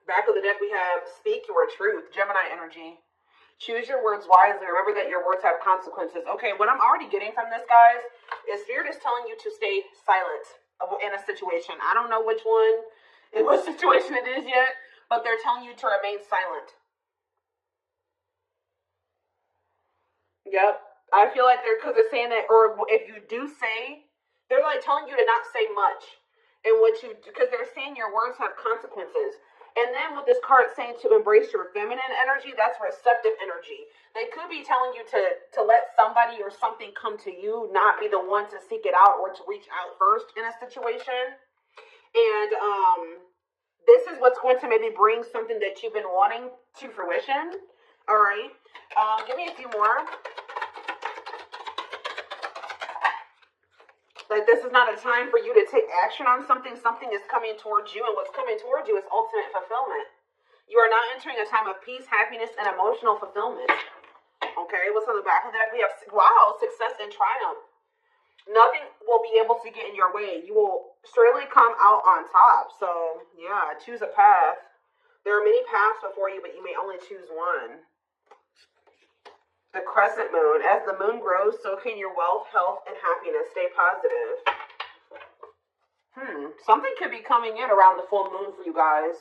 Back of the deck, we have speak your truth, Gemini energy. Choose your words wisely. Remember that your words have consequences. Okay, what I'm already getting from this, guys, is Spirit is telling you to stay silent in a situation. I don't know which one, in what situation it is yet, but they're telling you to remain silent. Yep. I feel like because they're saying that, or if you do say, they're like telling you to not say much. And because they're saying your words have consequences. And then with this card saying to embrace your feminine energy, that's receptive energy. They could be telling you to let somebody or something come to you, not be the one to seek it out or to reach out first in a situation. And this is what's going to maybe bring something that you've been wanting to fruition. All right. Give me a few more. Like, this is not a time for you to take action on something. Something is coming towards you, and what's coming towards you is ultimate fulfillment. You are now entering a time of peace, happiness, and emotional fulfillment. Okay, what's on the back of that? We have, wow, success and triumph. Nothing will be able to get in your way. You will surely come out on top. So, yeah, choose a path. There are many paths before you, but you may only choose one. The crescent moon. As the moon grows, so can your wealth, health, and happiness. Stay positive. Something could be coming in around the full moon for you guys.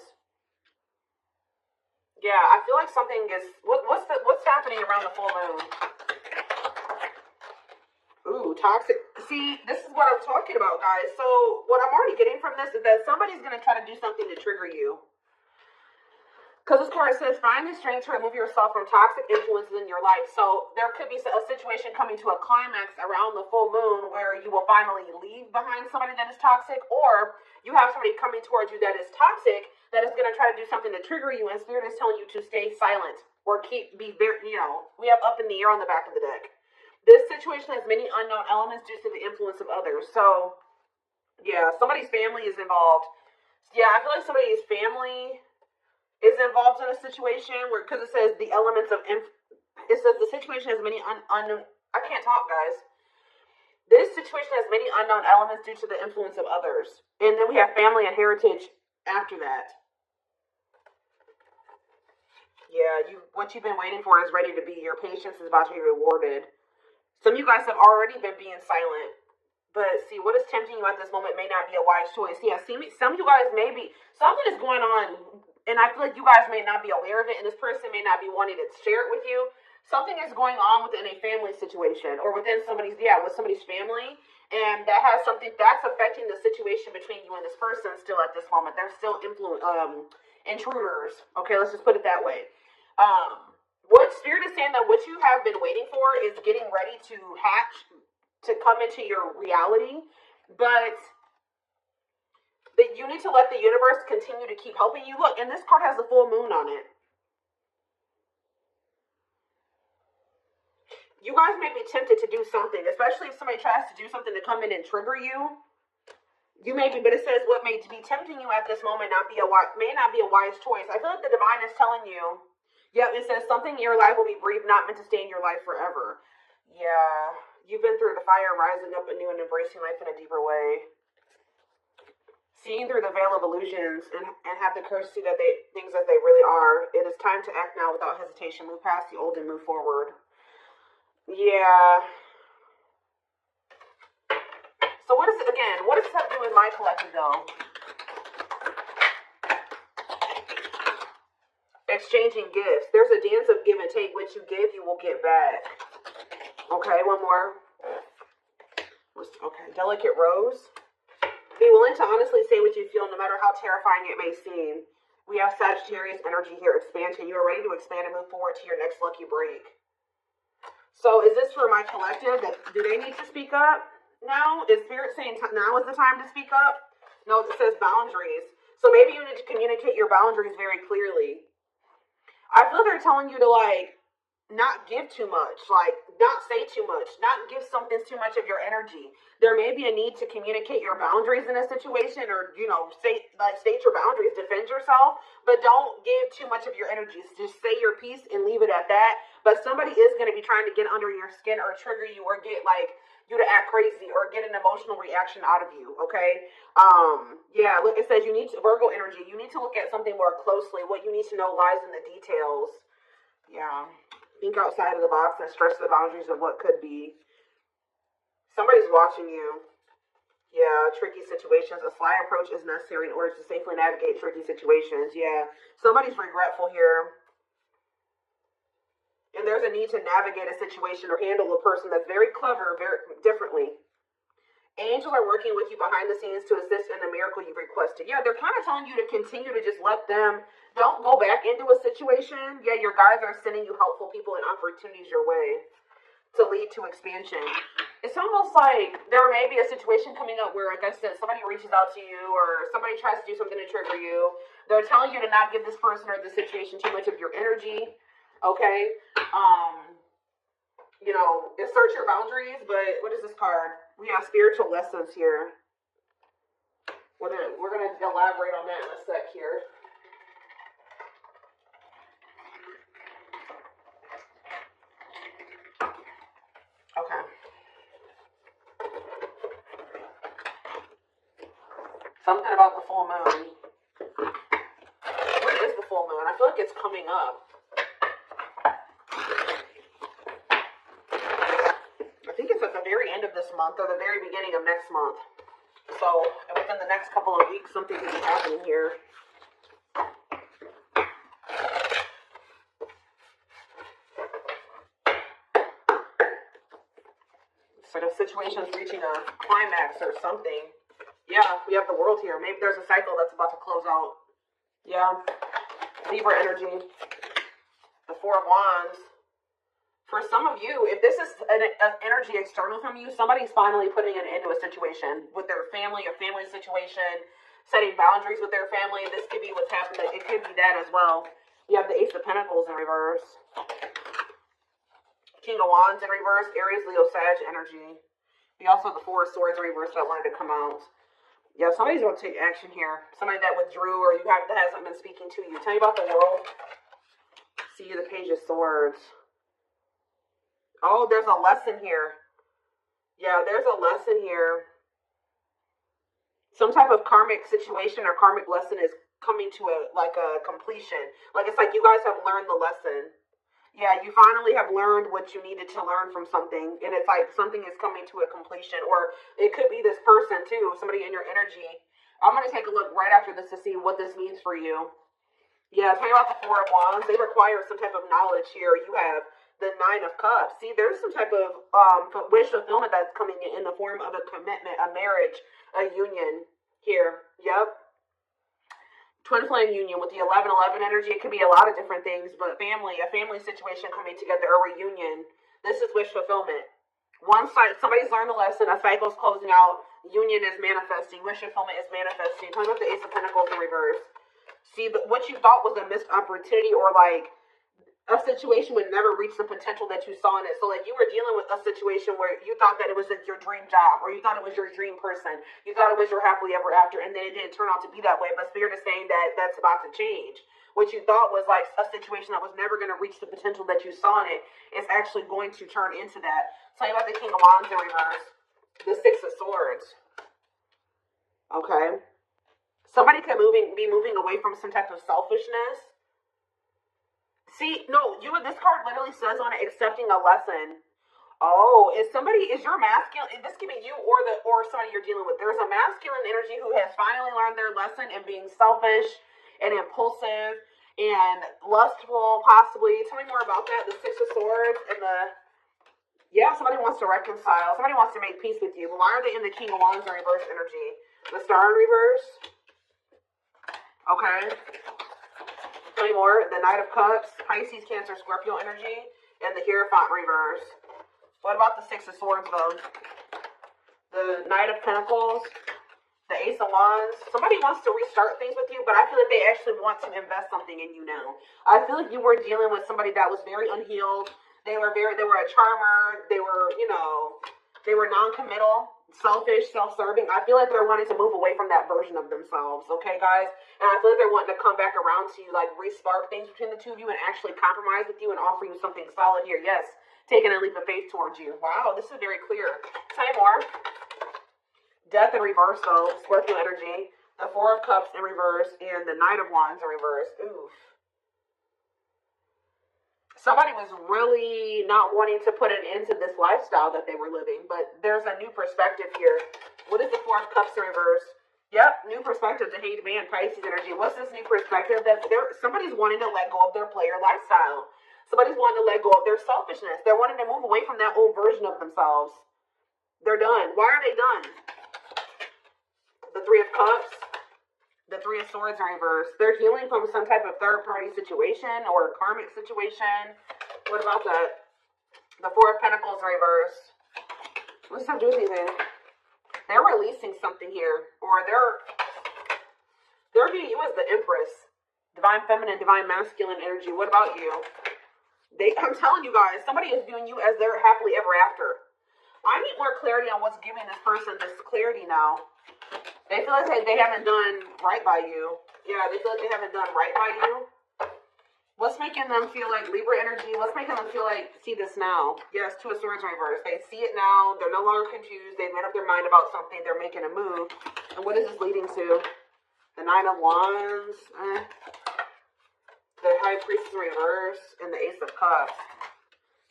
Yeah, I feel like something is... What's happening around the full moon? Ooh, toxic. See, this is what I'm talking about, guys. So what I'm already getting from this is that somebody's going to try to do something to trigger you. Because this card says, find the strength to remove yourself from toxic influences in your life. So there could be a situation coming to a climax around the full moon where you will finally leave behind somebody that is toxic, or you have somebody coming towards you that is toxic that is going to try to do something to trigger you, and Spirit is telling you to stay silent or be very, we have up in the air on the back of the deck. This situation has many unknown elements due to the influence of others. So, yeah, somebody's family is involved. Yeah, I feel like somebody's family is involved in a situation where, because it says the elements of, it says the situation has many unknown, I can't talk, guys. This situation has many unknown elements due to the influence of others. And then we have family and heritage after that. Yeah, what you've been waiting for is ready to be. Your patience is about to be rewarded. Some of you guys have already been being silent. But see, what is tempting you at this moment may not be a wise choice. Yeah, see, some of you guys may be, something is going on, and I feel like you guys may not be aware of it, and this person may not be wanting to share it with you. Something is going on within a family situation, or within somebody's family, and that has something that's affecting the situation between you and this person still at this moment. They're still intruders. Okay, let's just put it that way. What Spirit is saying that what you have been waiting for is getting ready to hatch, to come into your reality, but that you need to let the universe continue to keep helping you. Look, and this card has the full moon on it. You guys may be tempted to do something, especially if somebody tries to do something to come in and trigger you. You may be, but it says what may be tempting you at this moment may not be a wise choice. I feel like the divine is telling you, yeah, it says something in your life will be brief, not meant to stay in your life forever. Yeah, you've been through the fire, rising up anew and embracing life in a deeper way. Seeing through the veil of illusions and have the courage to see that things as they really are. It is time to act now without hesitation. Move past the old and move forward. Yeah. So what does this have to do with my collective though? Exchanging gifts. There's a dance of give and take. What you give, you will get back. Okay, one more. Okay, delicate rose. Be willing to honestly say what you feel, no matter how terrifying it may seem. We have Sagittarius energy here, expansion. You are ready to expand and move forward to your next lucky break. So is this for my collective? Do they need to speak up now? Is Spirit saying now is the time to speak up? No, it says boundaries. So maybe you need to communicate your boundaries very clearly. I feel they're telling you to not give too much, not say too much, not give something too much of your energy. There may be a need to communicate your boundaries in a situation, or state your boundaries, defend yourself, but don't give too much of your energy. Just say your piece and leave it at that. But somebody is going to be trying to get under your skin or trigger you or get you to act crazy or get an emotional reaction out of you, okay? Yeah, look, it says you need to, Virgo energy, you need to look at something more closely. What you need to know lies in the details. Yeah. Think outside of the box and stretch the boundaries of what could be. Somebody's watching you. Yeah, tricky situations. A sly approach is necessary in order to safely navigate tricky situations. Yeah, somebody's regretful here. And there's a need to navigate a situation or handle a person that's very clever, very differently. Angels are working with you behind the scenes to assist in the miracle you've requested. Yeah, they're kind of telling you to continue to just let them, don't go back into a situation. Yeah, your guides are sending you helpful people and opportunities your way to lead to expansion. It's almost like there may be a situation coming up where, like I said, somebody reaches out to you or somebody tries to do something to trigger you. They're telling you to not give this person or this situation too much of your energy. Okay? You know, assert your boundaries, but what is this card? We have spiritual lessons here. We're gonna elaborate on that in a sec here. Okay. Something about the full moon. What is the full moon? I feel like it's coming up. I think it's at the very end of this month or the very beginning of next month. So within the next couple of weeks, something could be happening here. Sort of situation's reaching a climax or something. Yeah, we have the world here. Maybe there's a cycle that's about to close out. Yeah. Libra energy. The Four of Wands. For some of you, if this is an energy external from you, somebody's finally putting an end to a situation with their family, a family situation, setting boundaries with their family. This could be what's happening. It could be that as well. You have the Ace of Pentacles in reverse. King of Wands in reverse. Aries, Leo, Sag energy. We also have the Four of Swords in reverse that wanted to come out. Yeah, somebody's going to take action here. Somebody that withdrew or that hasn't been speaking to you. Tell me about the world. See the Page of Swords. Oh, there's a lesson here. Yeah, there's a lesson here. Some type of karmic situation or karmic lesson is coming to a completion. Like it's like you guys have learned the lesson. Yeah, you finally have learned what you needed to learn from something. And it's like something is coming to a completion. Or it could be this person too, somebody in your energy. I'm going to take a look right after this to see what this means for you. Yeah, tell me about the Four of Wands. They require some type of knowledge here. You have the Nine of Cups. See, there's some type of wish fulfillment that's coming in the form of a commitment, a marriage, a union here. Yep. Twin flame union with the 11-11 energy. It could be a lot of different things, but family, a family situation coming together, a reunion. This is wish fulfillment. One side, somebody's learned the lesson. A cycle's closing out. Union is manifesting. Wish fulfillment is manifesting. Talking about the Ace of Pentacles in reverse. See, what you thought was a missed opportunity or like a situation would never reach the potential that you saw in it. So like you were dealing with a situation where you thought that it was your dream job or you thought it was your dream person. You thought it was your happily ever after, and then it didn't turn out to be that way. But Spirit is saying that that's about to change. What you thought was like a situation that was never going to reach the potential that you saw in it is actually going to turn into that. Tell you about the King of Wands in reverse. The Six of Swords. Okay. Somebody could be moving away from some type of selfishness. See, no, this card literally says on it, accepting a lesson. Oh, is your masculine, this could be you or somebody you're dealing with. There's a masculine energy who has finally learned their lesson in being selfish and impulsive and lustful, possibly. Tell me more about that. The Six of Swords and somebody wants to reconcile. Somebody wants to make peace with you. But why are they in the King of Wands in reverse energy? The Star in reverse. Okay. Tell me more. The Knight of Cups, Pisces, Cancer, Scorpio energy, and the Hierophant reverse. What about the Six of Swords, though? The Knight of Pentacles, the Ace of Wands. Somebody wants to restart things with you, but I feel like they actually want to invest something in you now. I feel like you were dealing with somebody that was very unhealed. They were a charmer. They were non-committal, selfish, self-serving. I feel like they're wanting to move away from that version of themselves, okay, guys? And I feel like they're wanting to come back around to you, like, re-spark things between the two of you and actually compromise with you and offer you something solid here. Yes, taking a leap of faith towards you. Wow, this is very clear. Tell me more. Death in reverse, though. Scorpio energy. The Four of Cups in reverse and the Knight of Wands in reverse. Oof. Somebody was really not wanting to put an end to this lifestyle that they were living, but there's a new perspective here. What is the Four of Cups in reverse? Yep, new perspective. The Hanged Man, Pisces energy. What's this new perspective? That somebody's wanting to let go of their player lifestyle. Somebody's wanting to let go of their selfishness. They're wanting to move away from that old version of themselves. They're done. Why are they done? The Three of Cups. The Three of Swords in reverse. They're healing from some type of third-party situation or karmic situation. What about that? The Four of Pentacles in reverse. What does that do with anything? They're releasing something here. Or they're viewing you as the Empress. Divine Feminine, Divine Masculine energy. What about you? I'm telling you guys, somebody is viewing you as their happily ever after. I need more clarity on what's giving this person this clarity now. They feel like they haven't done right by you. Yeah, they feel like they haven't done right by you. What's making them feel like Libra energy? What's making them feel like, see this now? Yes, Two of Swords in reverse. They see it now. They're no longer confused. They've made up their mind about something. They're making a move. And what is this leading to? The Nine of Wands. The High Priestess in reverse. And the Ace of Cups.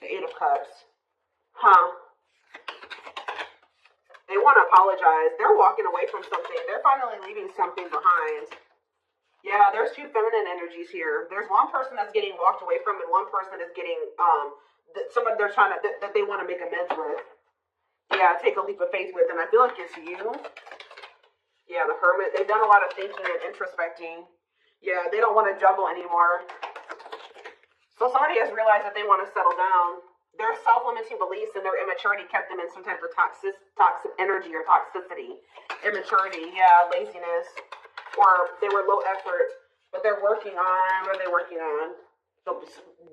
The Eight of Cups. Huh. They want to apologize. They're walking away from something. They're finally leaving something behind. Yeah, there's two feminine energies here. There's one person that's getting walked away from, and one person is getting somebody they're trying to that they want to make amends with. Yeah, take a leap of faith with, and I feel like it's you. Yeah, the Hermit. They've done a lot of thinking and introspecting. Yeah, they don't want to juggle anymore. So somebody has realized that they want to settle down. Their self-limiting beliefs and their immaturity kept them in some type of toxic energy or toxicity. Immaturity, yeah, laziness. Or they were low effort. But they're working on, what are they working on?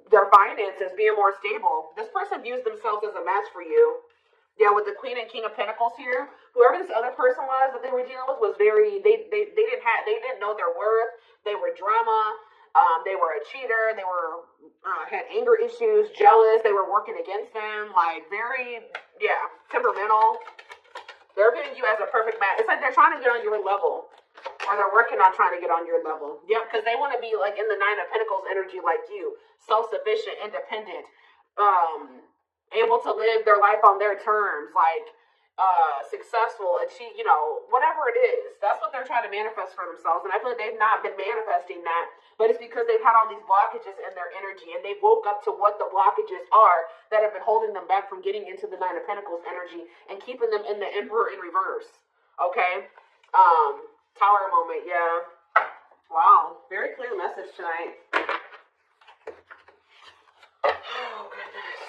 Their finances being more stable. This person views themselves as a match for you. Yeah, with the Queen and King of Pentacles here. Whoever this other person was that they were dealing with was very, they didn't know their worth. They were drama. They were a cheater. They were had anger issues, jealous. They were working against them, like very, yeah, temperamental. They're viewing you as a perfect match. It's like they're trying to get on your level, or they're working on trying to get on your level. Yep, because they want to be like in the Nine of Pentacles energy, like you, self-sufficient, independent, able to live their life on their terms, like successful, achieve, whatever it is. That's what they're trying to manifest for themselves. And I feel like they've not been manifesting that, but it's because they've had all these blockages in their energy, and they woke up to what the blockages are that have been holding them back from getting into the Nine of Pentacles energy and keeping them in the Emperor in reverse. Okay? Tower moment, yeah. Wow. Very clear message tonight. Oh, goodness.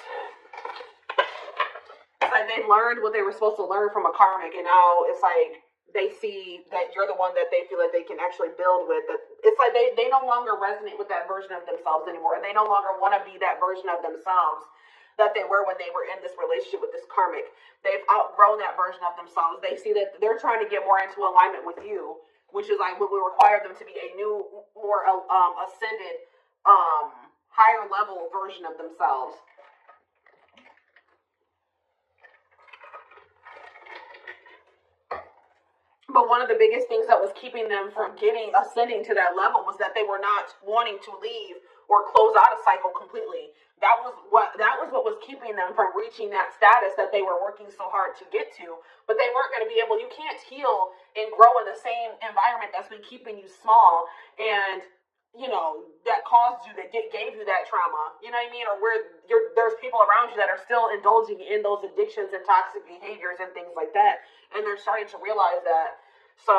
Like they've learned what they were supposed to learn from a karmic, and now it's like they see that you're the one that they feel like they can actually build with. It's like they no longer resonate with that version of themselves anymore. They no longer want to be that version of themselves that they were when they were in this relationship with this karmic. They've outgrown that version of themselves. They see that they're trying to get more into alignment with you, which is like what will require them to be a new, more ascended, higher level version of themselves. But one of the biggest things that was keeping them from ascending to that level was that they were not wanting to leave or close out a cycle completely. That was what was keeping them from reaching that status that they were working so hard to get to. But they weren't going to be able. You can't heal and grow in the same environment that's been keeping you small, and that caused you, that gave you that trauma. You know what I mean? Or where there's people around you that are still indulging in those addictions and toxic behaviors and things like that, and they're starting to realize that. So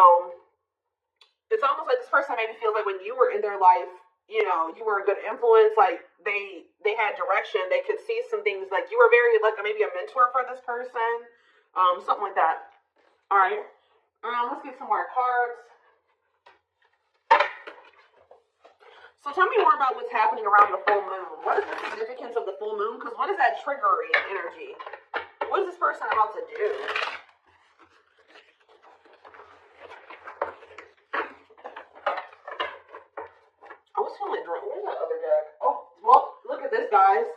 it's almost like this person maybe feels like when you were in their life, you were a good influence. Like they had direction. They could see some things. Like you were very like maybe a mentor for this person, something like that. All right. Let's get some more cards. So tell me more about what's happening around the full moon. What is the significance of the full moon? Because what is that triggering energy? What is this person about to do? I was feeling drunk. Where's that other deck? Oh, well, look at this, guys.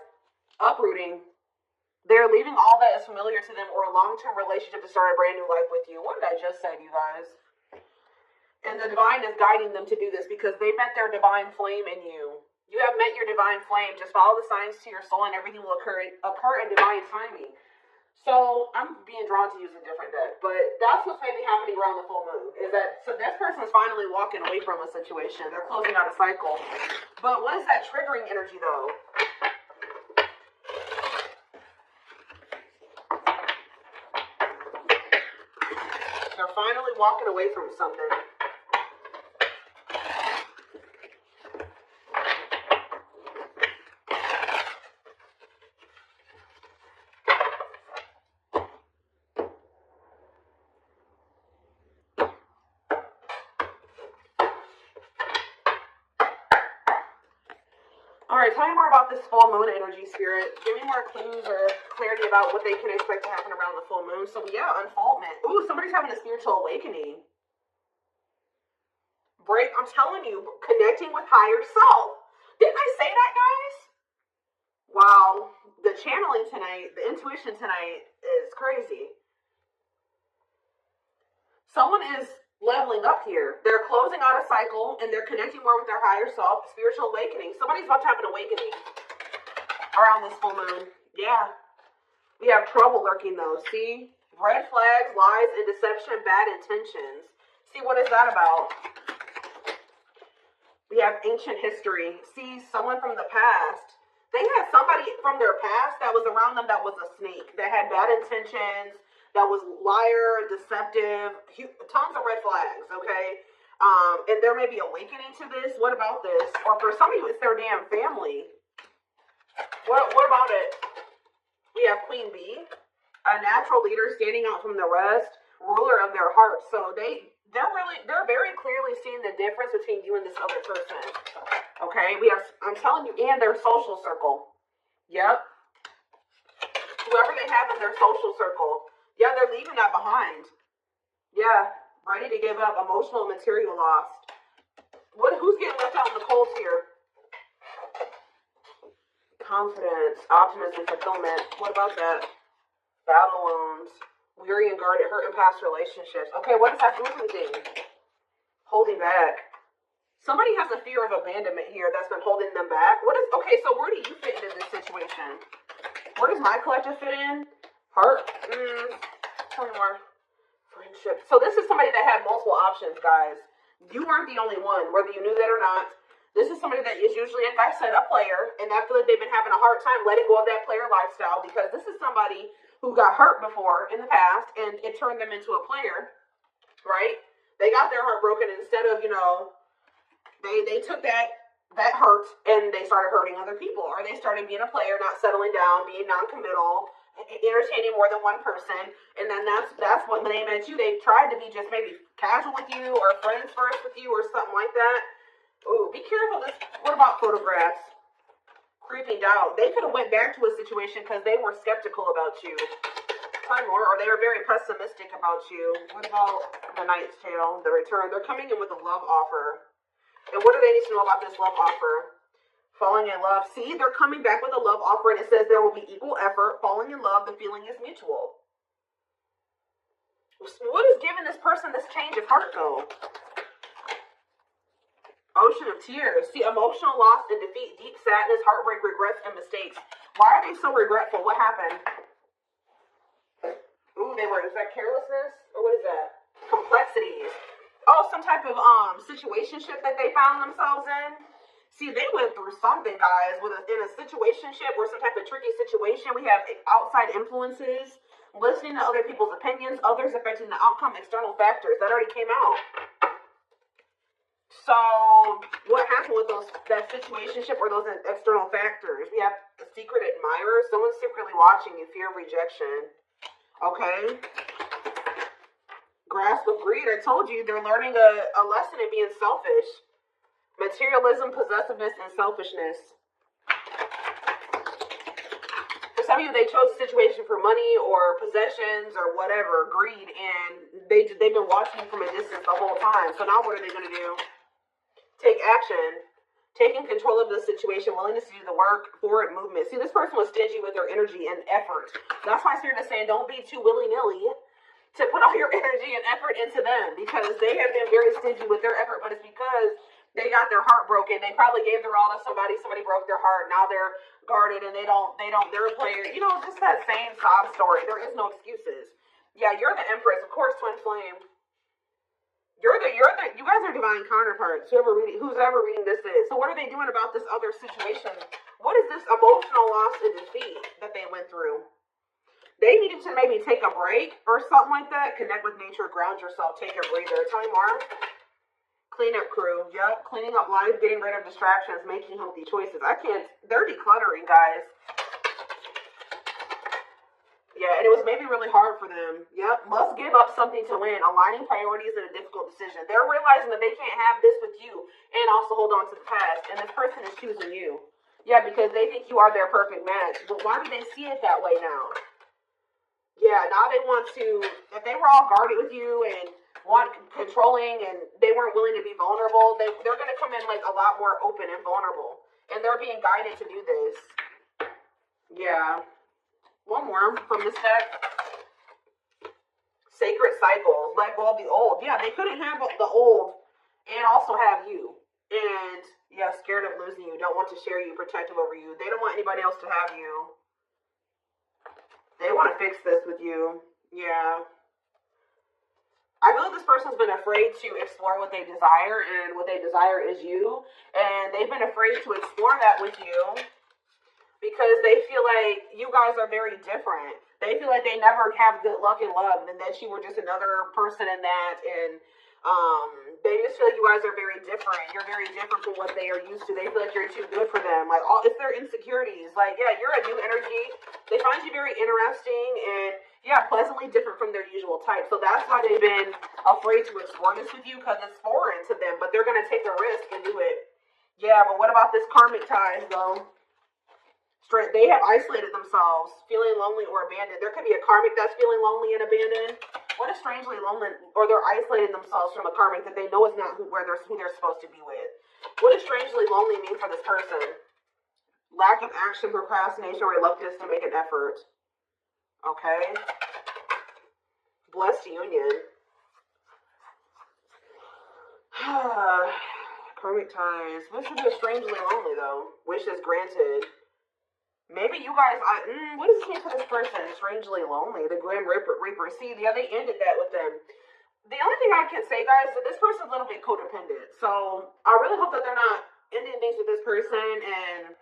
Uprooting. that's familiar to them, or a long-term relationship to start a brand new life with you. What did I just say, you guys? And the divine is guiding them to do this because they met their divine flame in you. You have met your divine flame. Just follow the signs to your soul and everything will occur in divine timing. So I'm being drawn to use a different deck, but that's what's maybe happening around the full moon. Is that so? This person is finally walking away from a situation. They're closing out a cycle. But what is that triggering energy, though? They're finally walking away from something. All right, tell me more about this full moon energy, Spirit. Give me more clues or clarity about what they can expect to happen around the full moon. So, yeah, unfoldment. Ooh, somebody's having a spiritual awakening. I'm telling you, connecting with higher self. Didn't I say that, guys? Wow, the channeling tonight, the intuition tonight is crazy. Someone is leveling up here. They're closing out a cycle and they're connecting more with their higher self, spiritual awakening. Somebody's about to have an awakening around this full moon. Yeah. We have trouble lurking though. See? Red flags, lies, and deception, bad intentions. See, what is that about? We have ancient history. See, someone from the past. They had somebody from their past that was around them that was a snake, that had bad intentions, that was liar, deceptive, tons of red flags, okay? And there may be awakening to this. What about this? Or for some of you, it's their damn family. What about it? We have Queen Bee, a natural leader standing out from the rest, ruler of their heart. So they're very clearly seeing the difference between you and this other person. Okay, I'm telling you, and their social circle. Yep. Whoever they have in their social circle. Yeah, they're leaving that behind. Yeah, ready to give up, emotional and material loss. Who's getting left out in the cold here? Confidence, optimism, fulfillment. What about that? Battle wounds, weary and guarded, hurt in past relationships. Okay, what is that moving thing? Holding back. Somebody has a fear of abandonment here that's been holding them back. Okay, so where do you fit into this situation? Where does my collective fit in? Heart? Tell me more. Friendship. So this is somebody that had multiple options, guys. You weren't the only one, whether you knew that or not. This is somebody that is usually, like I said, a player, and I feel like they've been having a hard time letting go of that player lifestyle because this is somebody who got hurt before in the past, and it turned them into a player, right? They got their heart broken instead of, they took that hurt and they started hurting other people, or they started being a player, not settling down, being non-committal, entertaining more than one person, and then that's when they met you. They tried to be just maybe casual with you or friends first with you or something like that. Ooh, be careful. What about photographs? Creeping doubt. They could have went back to a situation because they were skeptical about you. Or they were very pessimistic about you. What about the Knight's Tale, the return? They're coming in with a love offer. And what do they need to know about this love offer? Falling in love. See, they're coming back with a love offer, and it says there will be equal effort. Falling in love, the feeling is mutual. What is giving this person this change of heart, though? Ocean of tears. See, emotional loss and defeat, deep sadness, heartbreak, regrets, and mistakes. Why are they so regretful? What happened? Ooh, is that carelessness? Or what is that? Complexities. Oh, some type of situationship that they found themselves in. See, they went through something, guys, in a situationship or some type of tricky situation. We have outside influences, listening to other people's opinions, others affecting the outcome, external factors. That already came out. So, what happened with that situationship or those external factors? We have a secret admirer, someone secretly watching you, fear of rejection. Okay. Grasp of greed. I told you, they're learning a lesson in being selfish. Materialism, possessiveness, and selfishness. For some of you, they chose a situation for money or possessions or whatever, greed, and they've been watching you from a distance the whole time. So now what are they going to do? Take action. taking control of the situation, willingness to do the work, forward movement. See, this person was stingy with their energy and effort. That's why Spirit is saying don't be too willy-nilly to put all your energy and effort into them, because they have been very stingy with their effort, but it's because they got their heart broken. They probably gave their all to somebody broke their heart. Now they're guarded and they're a player. You know, just that same sob story. There is no excuses. Yeah, you're the Empress. Of course, Twin Flame. You guys are divine counterparts. Who's ever reading this is. So what are they doing about this other situation? What is this emotional loss and defeat that they went through? They needed to maybe take a break or something like that. Connect with nature, ground yourself, take a breather. Tell me more. Cleanup crew. Yep. Cleaning up life, getting rid of distractions, making healthy choices. They're decluttering, guys. Yeah, and it was maybe really hard for them. Yep. Must give up something to win. Aligning priorities in a difficult decision. They're realizing that they can't have this with you and also hold on to the past. And this person is choosing you. Yeah, because they think you are their perfect match. But why do they see it that way now? Yeah, now they want to, if they were all guarded with you and controlling and they weren't willing to be vulnerable, they're going to come in like a lot more open and vulnerable. And they're being guided to do this. Yeah. One more from this deck. Sacred cycles. Let go of the old. Yeah, they couldn't have the old and also have you. And yeah, scared of losing you. Don't want to share you, protective over you. They don't want anybody else to have you. They want to fix this with you. Yeah. I feel like this person's been afraid to explore what they desire, and what they desire is you. And they've been afraid to explore that with you because they feel like you guys are very different. They feel like they never have good luck in love, and that you were just another person in that. And they just feel like you guys are very different. You're very different from what they are used to. They feel like you're too good for them. Like, it's their insecurities. Like, yeah, you're a new energy. They find you very interesting and, yeah, pleasantly different from their usual type. So that's why they've been afraid to explore this with you, because it's foreign to them. But they're going to take a risk and do it. Yeah, but what about this karmic ties, though? They have isolated themselves, feeling lonely or abandoned. There could be a karmic that's feeling lonely and abandoned. What is strangely lonely, or they're isolating themselves from a karmic that they know is not who they're supposed to be with. What does strangely lonely mean for this person? Lack of action, procrastination, reluctance to make an effort. Okay. Blessed union. Karmic ties. Wish is strangely lonely, though. Wish is granted. Maybe you guys, what does this mean for this person? Strangely lonely. The Grim Reaper. See, yeah, they ended that with them. The only thing I can say, guys, is that this person's a little bit codependent. So I really hope that they're not ending things with this person and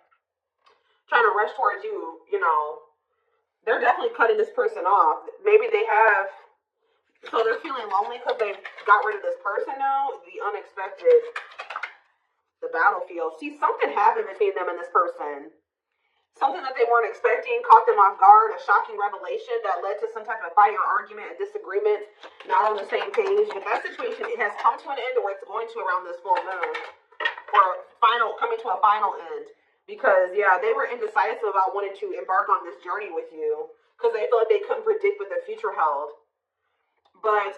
trying to rush towards you. You know, they're definitely cutting this person off. Maybe they have, so they're feeling lonely because they got rid of this person now. The unexpected, the battlefield. See, something happened between them and this person. Something that they weren't expecting, caught them off guard, a shocking revelation that led to some type of fight or argument, a disagreement, not on the same page. But that situation, it has come to an end, or it's going to around this full moon, or coming to a final end. Because, yeah, they were indecisive about wanting to embark on this journey with you, because they felt like they couldn't predict what the future held. But,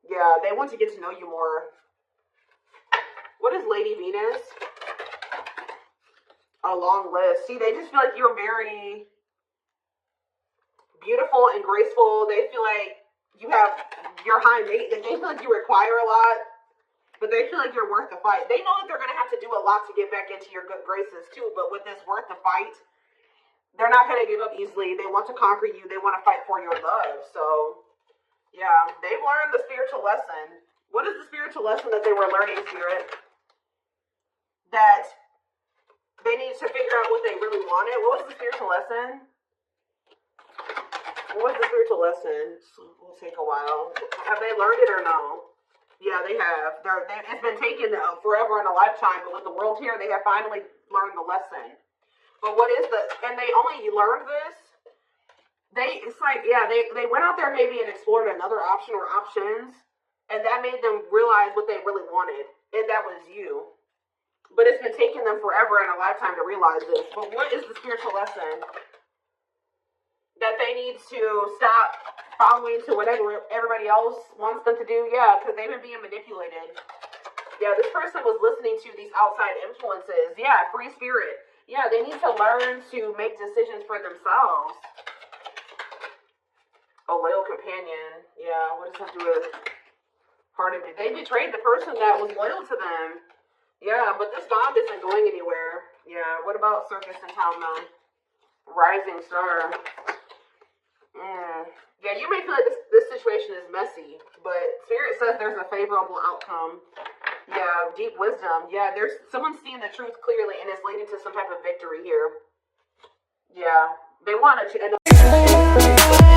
yeah, they want to get to know you more. What is Lady Venus? A long list. See, they just feel like you're very beautiful and graceful. They feel like you're high maintenance. They feel like you require a lot, but they feel like you're worth the fight. They know that they're going to have to do a lot to get back into your good graces too, but with this worth the fight, they're not going to give up easily. They want to conquer you. They want to fight for your love. So, yeah, they've learned the spiritual lesson. What is the spiritual lesson that they were learning, Spirit? That they need to figure out what they really wanted. What was the spiritual lesson? What was the spiritual lesson? It'll take a while. Have they learned it or no? Yeah, they have. It's been taken forever and a lifetime, but with the world here, they have finally learned the lesson. But what is and they only learned this, they went out there maybe and explored another option or options, and that made them realize what they really wanted, and that was you. But it's been taking them forever and a lifetime to realize this. But what is the spiritual lesson? That they need to stop following to whatever everybody else wants them to do? Yeah, because they've been being manipulated. Yeah, this person was listening to these outside influences. Yeah, free spirit. Yeah, they need to learn to make decisions for themselves. A loyal companion. Yeah, what does that do with part of it? They betrayed the person that was loyal to them. Yeah, but this bond isn't going anywhere. Yeah, what about Circus and Town though? Rising Star. Yeah, you may feel like this situation is messy, but Spirit says there's a favorable outcome. Yeah, deep wisdom. Yeah, there's someone seeing the truth clearly and it's leading to some type of victory here. Yeah, they wanted to end up